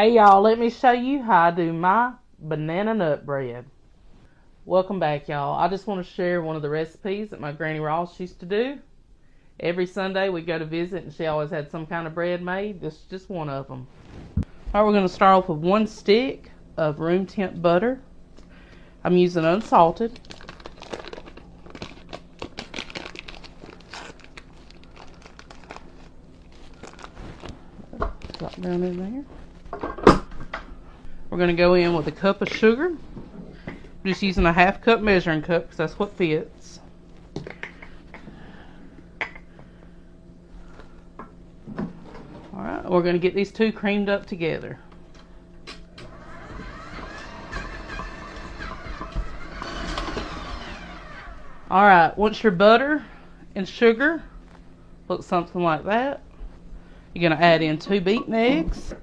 Hey y'all, let me show you how I do my banana nut bread. Welcome back y'all. I just want to share one of the recipes that my Granny Ross used to do. Every Sunday we go to visit and she always had some kind of bread made. This is just one of them. Alright, we're going to start off with 1 stick of room temp butter. I'm using unsalted. Drop down in there. We're going to go in with a cup of sugar. I'm just using a 1/2 cup measuring cup because that's what fits. Alright, we're going to get these two creamed up together. Alright, once your butter and sugar look something like that, you're going to add in 2 beaten eggs.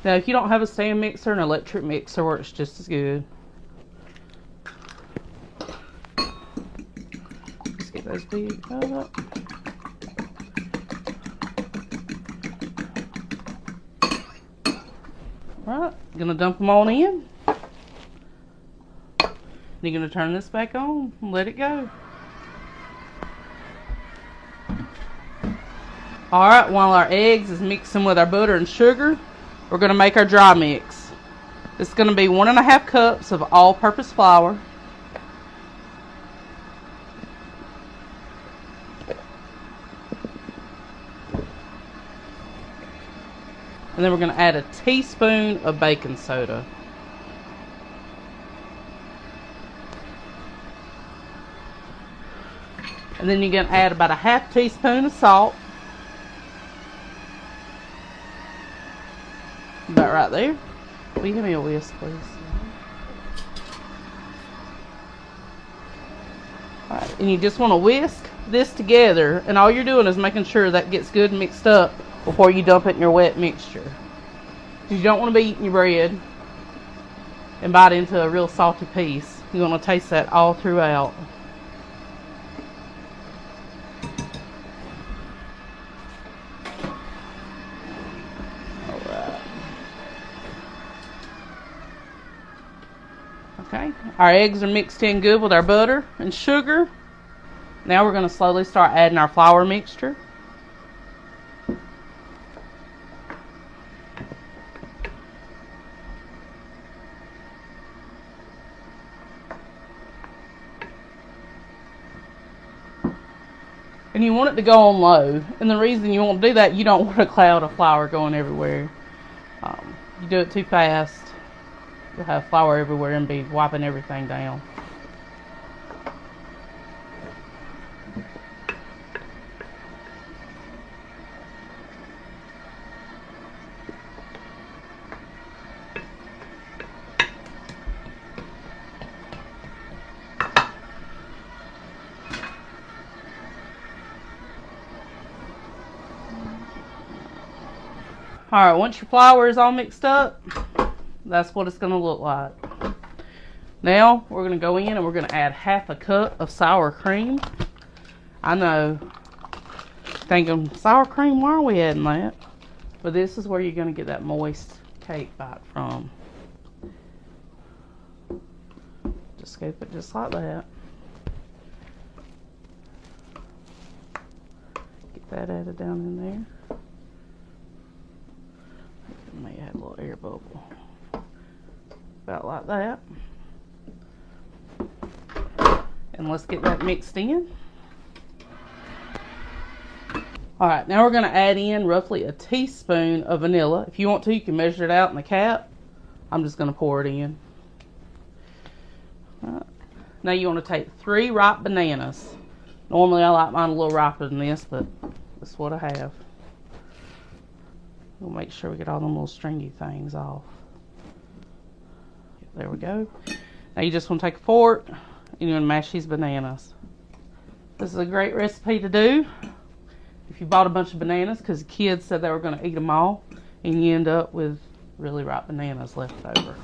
Now, if you don't have a stand mixer, an electric mixer works just as good. Let's get those big up. Alright, gonna dump them on in. You're gonna turn this back on and let it go. Alright, while our eggs is mixing with our butter and sugar, we're going to make our dry mix. It's going to be 1 1/2 cups of all-purpose flour. And then we're going to add a teaspoon of baking soda. And then you're going to add about a 1/2 teaspoon of salt. About right there. Will you give me a whisk, please? Alright, and you just want to whisk this together, and all you're doing is making sure that gets good and mixed up before you dump it in your wet mixture. Because you don't want to be eating your bread and bite into a real salty piece. You want to taste that all throughout. Okay, our eggs are mixed in good with our butter and sugar. Now we're going to slowly start adding our flour mixture. And you want it to go on low. And the reason you want to do that, you don't want a cloud of flour going everywhere. You do it too fast, you'll have flour everywhere and be wiping everything down. Alright, once your flour is all mixed up, that's what it's going to look like. Now, we're going to go in and we're going to add 1/2 cup of sour cream. I know, thinking, sour cream, why are we adding that? But this is where you're going to get that moist cake bite from. Just scoop it just like that. Get that added down in there. May add a little air bubble. About like that. And let's get that mixed in. Alright, now we're going to add in roughly a teaspoon of vanilla. If you want to, you can measure it out in the cap. I'm just going to pour it in. Alright. Now you want to take 3 ripe bananas. Normally I like mine a little riper than this, but that's what I have. We'll make sure we get all them little stringy things off. There we go. Now you just want to take a fork and you're going to mash these bananas. This is a great recipe to do if you bought a bunch of bananas because the kids said they were going to eat them all and you end up with really ripe bananas left over.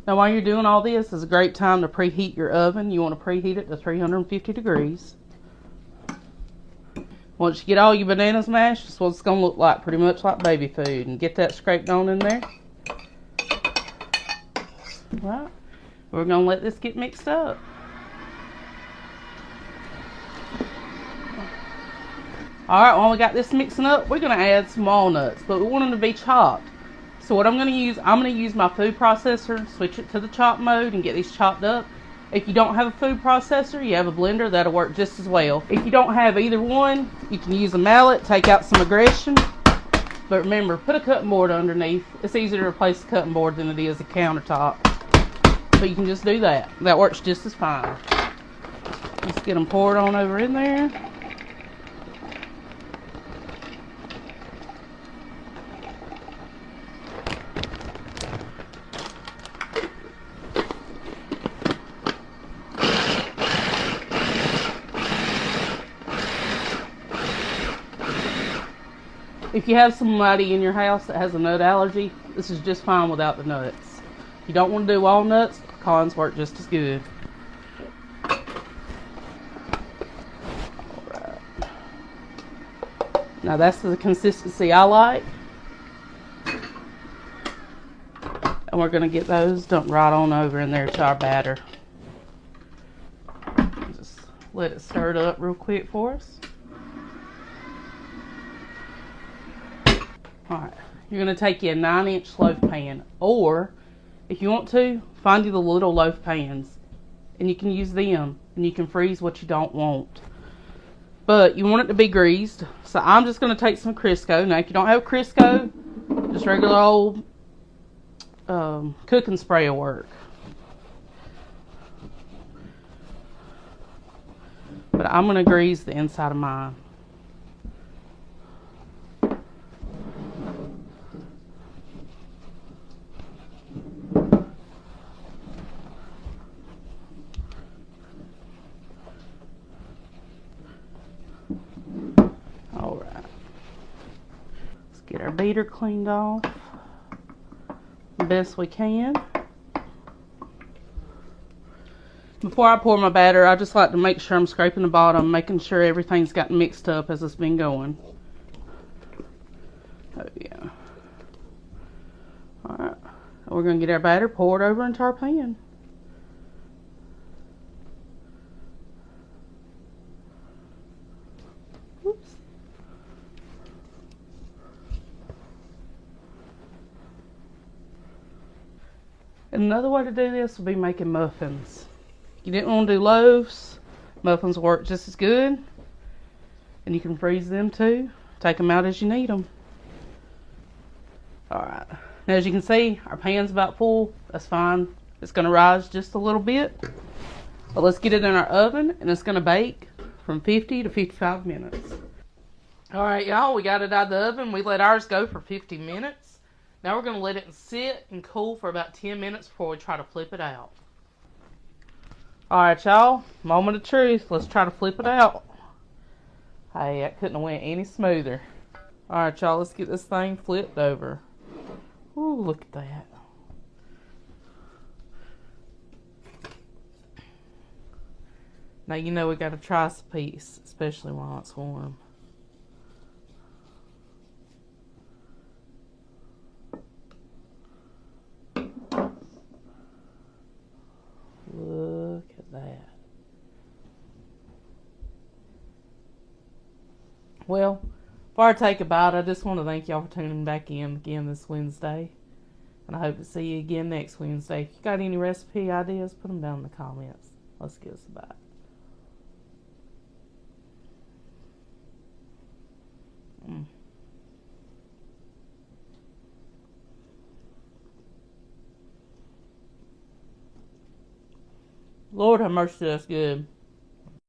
Now while you're doing all this, is a great time to preheat your oven. You want to preheat it to 350 degrees. Once you get all your bananas mashed, that's what it's going to look like, pretty much like baby food. And get that scraped on in there. Right. We're going to let this get mixed up. Alright, while we got this mixing up, we're going to add some walnuts, but we want them to be chopped. So what I'm going to use my food processor, switch it to the chop mode and get these chopped up. If you don't have a food processor, you have a blender, that'll work just as well. If you don't have either one, you can use a mallet, take out some aggression. But remember, put a cutting board underneath. It's easier to replace a cutting board than it is a countertop. But you can just do that. That works just as fine. Let's get them poured on over in there. If you have somebody in your house that has a nut allergy, this is just fine without the nuts. If you don't want to do walnuts, pecans work just as good. Alright. Now that's the consistency I like. And we're going to get those dumped right on over in there to our batter. Just let it stir it up real quick for us. Alright, you're going to take you a 9-inch loaf pan, or if you want to, find you the little loaf pans, and you can use them, and you can freeze what you don't want. But you want it to be greased, so I'm just going to take some Crisco. Now if you don't have Crisco, just regular old cooking spray will work. But I'm going to grease the inside of mine. Get our beater cleaned off the best we can. Before I pour my batter, I just like to make sure I'm scraping the bottom, making sure everything's gotten mixed up as it's been going. Oh yeah. Alright, we're going to get our batter poured over into our pan. Oops. Another way to do this would be making muffins. You didn't want to do loaves. Muffins work just as good. And you can freeze them too. Take them out as you need them. Alright. Now as you can see, our pan's about full. That's fine. It's going to rise just a little bit. But let's get it in our oven, and it's going to bake from 50 to 55 minutes. Alright y'all, we got it out of the oven. We let ours go for 50 minutes. Now we're going to let it sit and cool for about 10 minutes before we try to flip it out. Alright y'all, moment of truth. Let's try to flip it out. Hey, that couldn't have went any smoother. Alright y'all, let's get this thing flipped over. Ooh, look at that. Now you know we got to try a piece, especially while it's warm. Look at that. Well, before I take a bite, I just want to thank y'all for tuning back in again this Wednesday. And I hope to see you again next Wednesday. If you got any recipe ideas, put them down in the comments. Let's give us a bite. Lord have mercy, that's good.